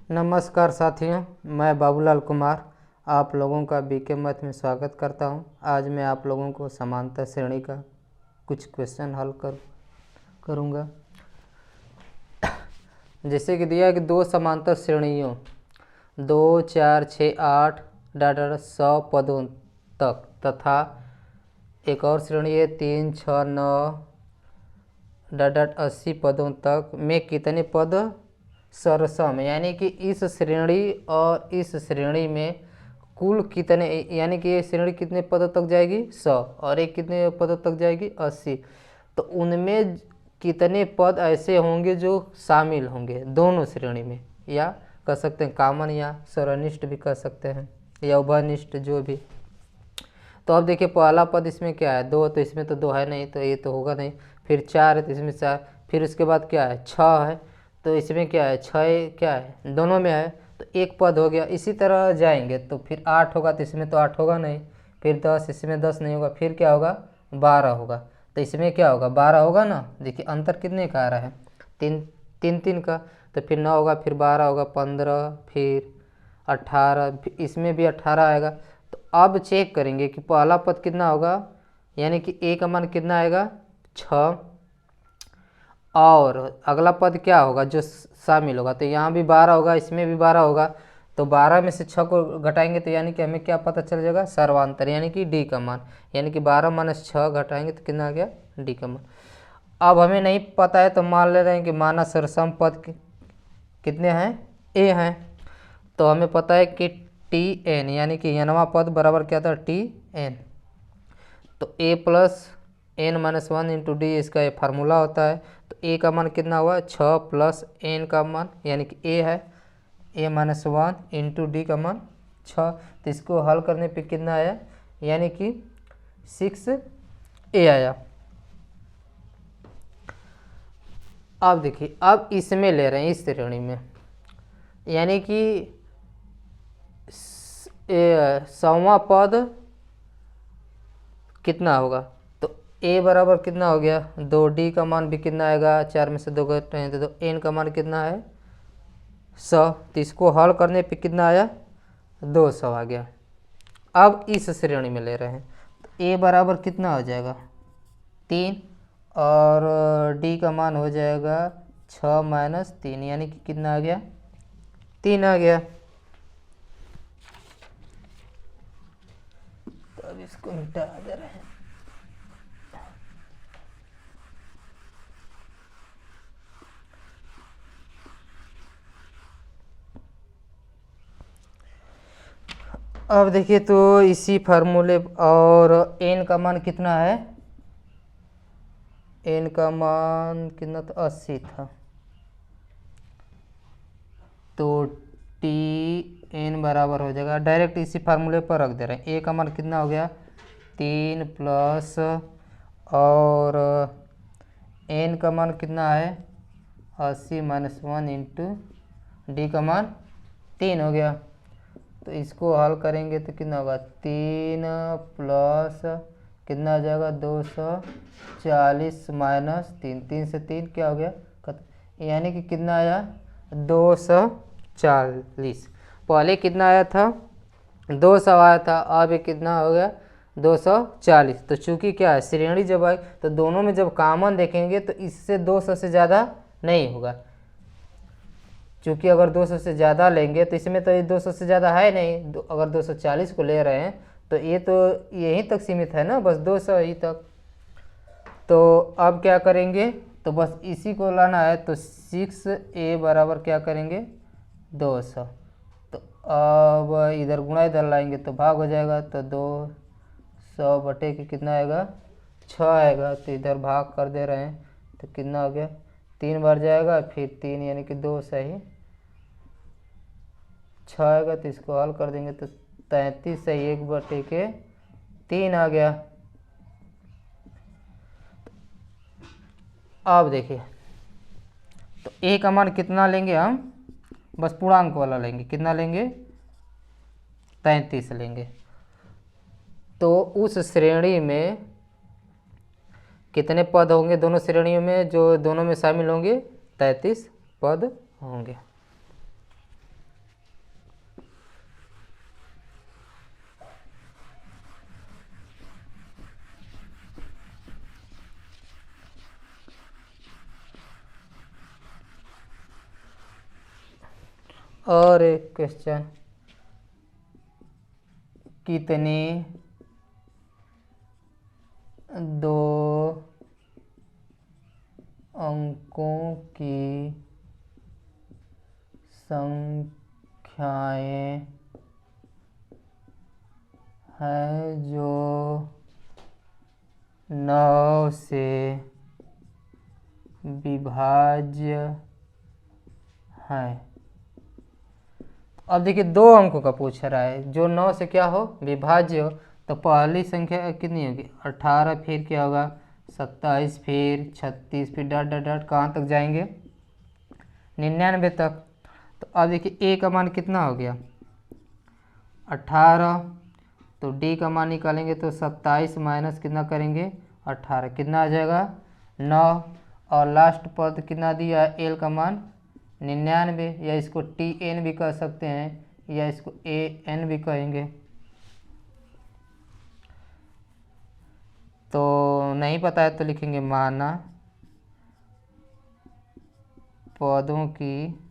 नमस्कार साथियों, मैं बाबूलाल कुमार आप लोगों का बीके मैथ में स्वागत करता हूं। आज मैं आप लोगों को समांतर श्रेणी का कुछ क्वेश्चन हल करूंगा। जैसे कि दिया कि दो समांतर श्रेणियों 2, 4, 6, 8 डाटा 100 पदों तक तथा एक और श्रेणी है 3, 6, 9 डाटा 80 पदों तक में कितने पद सरसम, यानी कि इस श्रेणी और इस श्रेणी में कुल कितने, यानी कि ये श्रेणी कितने पदों तक जाएगी 100 और एक कितने पदों तक जाएगी 80। तो उनमें कितने पद ऐसे होंगे जो शामिल होंगे दोनों श्रेणी में, या कह सकते हैं कॉमन या सरनिष्ठ भी कह सकते हैं या उभयनिष्ठ जो भी। तो अब देखिए पहला पद इसमें क्या है 2, तो इसमें तो 2 है नहीं, तो ये तो होगा नहीं। फिर 4 है तो इसमें 4, फिर उसके बाद क्या है 6 है, तो इसमें क्या है 6 क्या है दोनों में है, तो एक पद हो गया। इसी तरह जाएंगे तो फिर 8 होगा, तो इसमें तो 8 होगा नहीं। फिर 10, इसमें 10 नहीं होगा। फिर क्या होगा 12 होगा, तो इसमें क्या होगा 12 होगा ना। देखिए अंतर कितने का आ रहा है, 3 का। तो फिर 9 होगा, फिर 12 होगा, 15, फिर 18, इसमें भी 18 आएगा। तो अब चेक करेंगे कि पहला पद कितना होगा, यानी कि ए का मान कितना आएगा 6, और अगला पद क्या होगा जो शामिल होगा, तो यहाँ भी 12 होगा, इसमें भी 12 होगा। तो 12 में से 6 को घटाएंगे तो यानी कि हमें क्या पता चल जाएगा सर्वांतर, यानी कि डी का मान, यानी कि 12 माइनस 6 घटाएंगे तो कितना आ गया डी का मान। अब हमें नहीं पता है तो मान ले रहे हैं कि माना सरसम पद कितने हैं ए हैं। तो हमें पता है कि टी एन, यानी कि एनवा पद बराबर क्या था टी एन। तो A plus N minus 1 into D इसका ये फार्मूला होता है। तो ए का मान कितना हुआ 6 प्लस एन का मान, यानी कि ए है ए माइनस 1 इंटू डी का मान 6। तो इसको हल करने पे कितना आया, यानी कि 6 ए आया। अब देखिए अब इसमें ले रहे हैं इस श्रेणी में, यानी कि 100वां पद कितना होगा, तो ए बराबर कितना हो गया 2, डी का मान भी कितना आएगा 4 में से 2 घटाते हैं तो एन का मान कितना है 100। तो इसको हल करने पे कितना आया 200 आ गया। अब इस श्रेणी में ले रहे हैं तो ए बराबर कितना हो जाएगा 3 और डी का मान हो जाएगा 6 माइनस 3, यानी कि कितना आ गया 3 आ गया। तो अब इसको मिटा दे रहे हैं। अब देखिए तो इसी फार्मूले, और एन का मान कितना है, एन का मान कितना था 80 था। तो टी एन बराबर हो जाएगा, डायरेक्ट इसी फार्मूले पर रख दे रहे हैं। ए का मान कितना हो गया 3 प्लस, और एन का मान कितना है 80 माइनस 1 इंटू डी का मान 3 हो गया। तो इसको हल करेंगे तो कितना होगा 3 प्लस कितना आ जाएगा 240 माइनस 3, 3 से 3 क्या हो गया, यानी कि कितना आया 240। पहले कितना आया था 200 आया था, अब ये कितना हो गया 240। तो चूंकि क्या है श्रेणी जब आई तो दोनों में जब कॉमन देखेंगे तो इससे 200 से ज़्यादा नहीं होगा, क्योंकि अगर 200 से ज़्यादा लेंगे तो इसमें तो ये 200 से ज़्यादा है नहीं। अगर 240 को ले रहे हैं तो ये तो यहीं तक सीमित है ना, बस 200 ही तक। तो अब क्या करेंगे, तो बस इसी को लाना है। तो 6a बराबर क्या करेंगे 200। तो अब इधर गुणा इधर लाएंगे तो भाग हो जाएगा, तो 200 बटे के कितना आएगा 6 आएगा। तो इधर भाग कर दे रहे हैं तो कितना हो गया 3 बार जाएगा, फिर 3 यानी कि 2 सही 6 आएगा। तो इसको हल कर देंगे तो 33 सही 1 बटे के 3 आ गया। अब देखिए तो ए का मान कितना लेंगे हम, बस पूर्णांक वाला लेंगे, कितना लेंगे 33 लेंगे। तो उस श्रेणी में कितने पद होंगे दोनों श्रेणियों में, जो दोनों में शामिल होंगे 33 पद होंगे। और एक क्वेश्चन, कितने दो अंकों की संख्याएं हैं जो 9 से विभाज्य हैं? अब देखिए 2 अंकों का पूछ रहा है जो 9 से क्या हो, विभाज्य हो। तो पहली संख्या कितनी होगी, 18, फिर क्या होगा 27, फिर 36, फिर डॉट डॉट डॉट कहाँ तक जाएंगे, 99 तक। तो अब देखिए ए का मान कितना हो गया 18, तो डी का मान निकालेंगे तो 27 माइनस कितना करेंगे 18, कितना आ जाएगा 9, और लास्ट पद कितना दिया है एल का मान 99, या इसको टी एन भी कह सकते हैं, या इसको ए एन भी कहेंगे। तो नहीं पता है तो लिखेंगे माना पदों की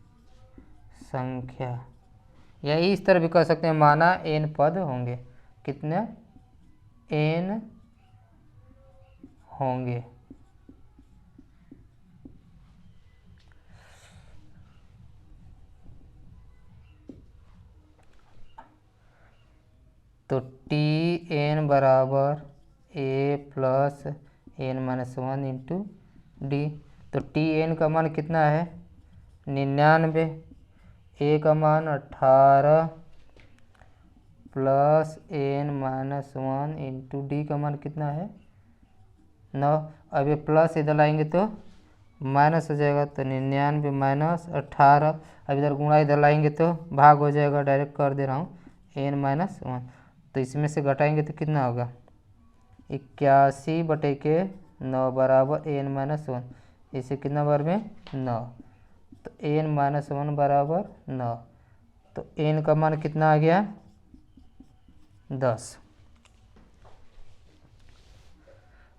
संख्या, या इस तरह भी कह सकते हैं माना एन पद होंगे, कितने एन होंगे। तो टी एन बराबर A plus N minus 1 into D. तो टी एन का मान कितना है 99, ए का मान 18 plus N minus 1 into D का मान कितना है 9। अब ये प्लस इधर लाएंगे तो माइनस हो जाएगा, तो 99 माइनस 18, अब इधर गुणा इधर लाएंगे तो भाग हो जाएगा, डायरेक्ट कर दे रहा हूँ एन माइनस 1। तो इसमें से घटाएंगे तो कितना होगा 81/9 बराबर एन माइनस 1, इसे कितना बार में 9, तो एन माइनस 1 बराबर 9। तो एन का मान कितना आ गया 10।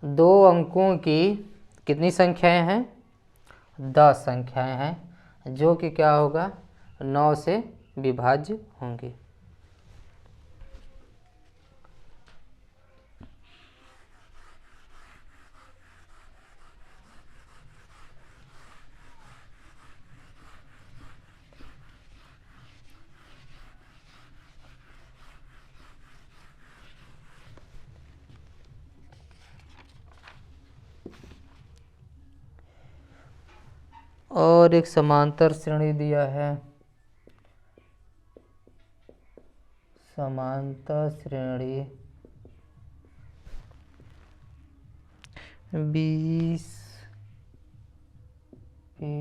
2 अंकों की कितनी संख्याएं हैं 10 संख्याएं हैं जो कि क्या होगा 9 से विभाज्य होंगी। और एक समांतर श्रेणी दिया है, समांतर श्रेणी 20 पे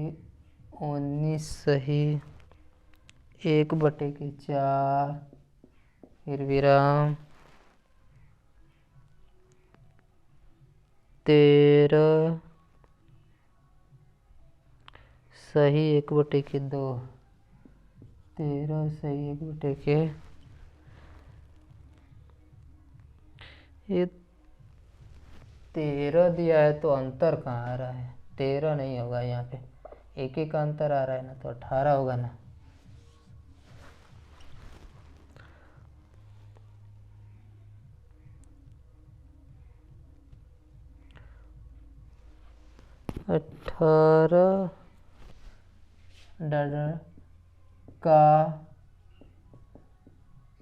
19 सही 1/4 फिर विराम 13 सही 1/2 13 सही 1/2 ये 13 दिया है तो अंतर कहाँ आ रहा है 13 नहीं होगा, यहाँ पे एक का अंतर आ रहा है ना, तो 18 होगा ना। अठारह का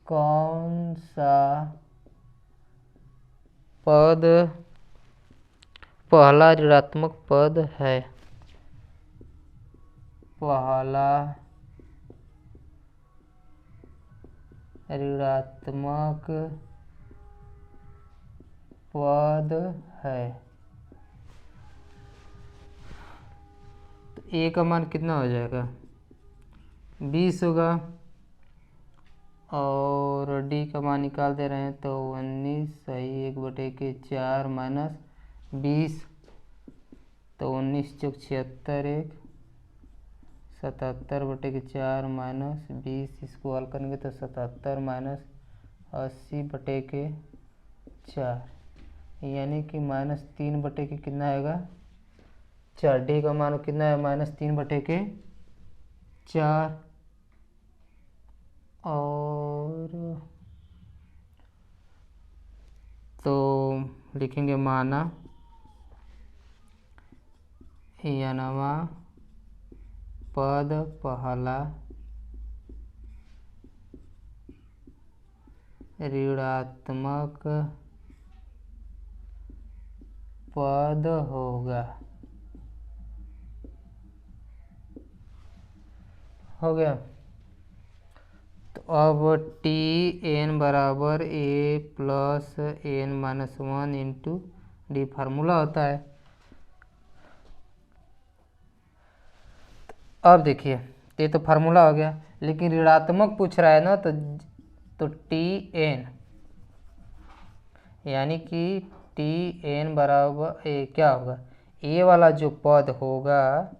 कौन सा पद पहला ऋणात्मक पद है, पहला ऋणात्मक पद है। तो ए का मान कितना हो जाएगा 20 होगा, और डी का मान निकाल दे रहे हैं तो 19 सही 1/4 माइनस 20, तो 19 चौक 76 77/4 माइनस 20, इसको हल करेंगे तो 77 माइनस 80/4, यानी कि -3 कितना आएगा 4। डी का मान कितना है -3/4। और तो लिखेंगे माना यनवा पद पहला ऋणात्मक पद होगा। हो गया। तो अब टी एन बराबर A plus N minus 1 into D formula होता है। अब देखिए ये तो फार्मूला हो गया, लेकिन ऋणात्मक पूछ रहा है ना, तो टी एन यानी कि टी एन बराबर क्या होगा, ए वाला जो पद होगा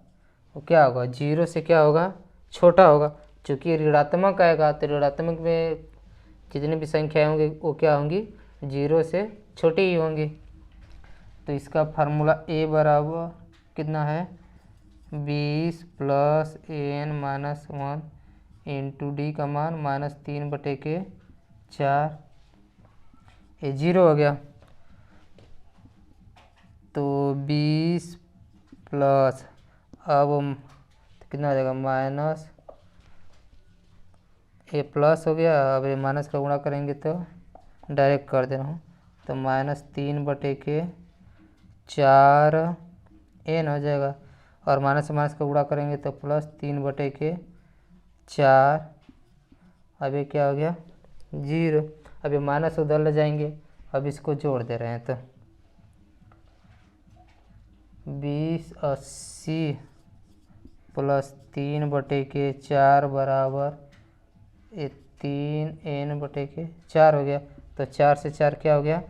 वो क्या होगा, जीरो से क्या होगा, छोटा होगा। चूँकि ऋणात्मक आएगा तो ऋणात्मक में जितनी भी संख्याएं होंगी वो क्या होंगी, जीरो से छोटी ही होंगी। तो इसका फार्मूला ए बराबर कितना है, 20 plus N minus 1 into D का मान -3/4, ये जीरो हो गया। तो 20 प्लस अब कितना हो जाएगा, माइनस, ये प्लस हो गया, अब ये माइनस का गुणा करेंगे तो डायरेक्ट कर दे रहा हूँ, तो -3/4 एन हो जाएगा, और माइनस से माइनस का गुणा करेंगे तो +3/4। अब ये क्या हो गया, जीरो। अब ये माइनस उधर ले जाएंगे, अब इसको जोड़ दे रहे हैं तो 2080 प्लस 3/4 बराबर 3n/4 हो गया। तो 4 से 4 क्या हो गया,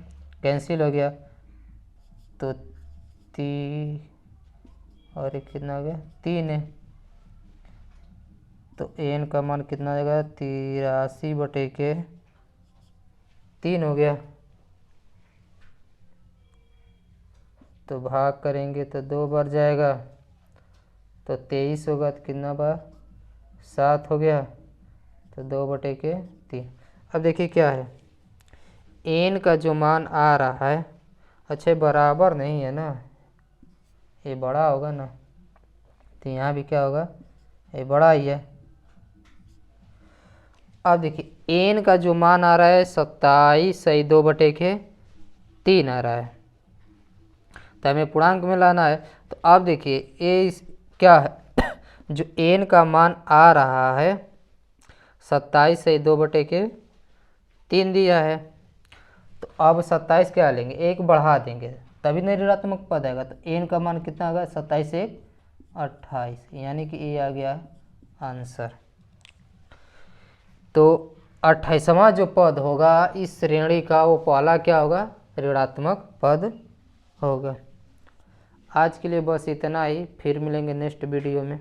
कैंसिल हो गया, तो और एक कितना हो गया, 3 है। तो n का मान कितना हो जाएगा, 83/3 हो गया। तो भाग करेंगे तो 2 बार जाएगा, तो 23 होगा, तो कितना बार, 7 हो गया, तो 2/3। अब देखिए क्या है, n का जो मान आ रहा है, अच्छा बराबर नहीं है ना, ये बड़ा होगा ना, तो यहाँ भी क्या होगा, ये बड़ा ही है। अब देखिए n का जो मान आ रहा है 27 सही 2/3 आ रहा है, तो हमें पूर्णांक में लाना है। तो अब देखिए ये क्या है, जो n का मान आ रहा है 27 सही 2/3 दिया है, तो अब 27 क्या लेंगे, एक बढ़ा देंगे तभी नहीं ऋणात्मक पद आएगा। तो n का मान कितना आ गया, 27 से 28, यानी कि ये आ गया आंसर। तो 28वां जो पद होगा इस श्रेणी का, वो पहला क्या होगा, ऋणात्मक पद होगा। आज के लिए बस इतना ही, फिर मिलेंगे नेक्स्ट वीडियो में।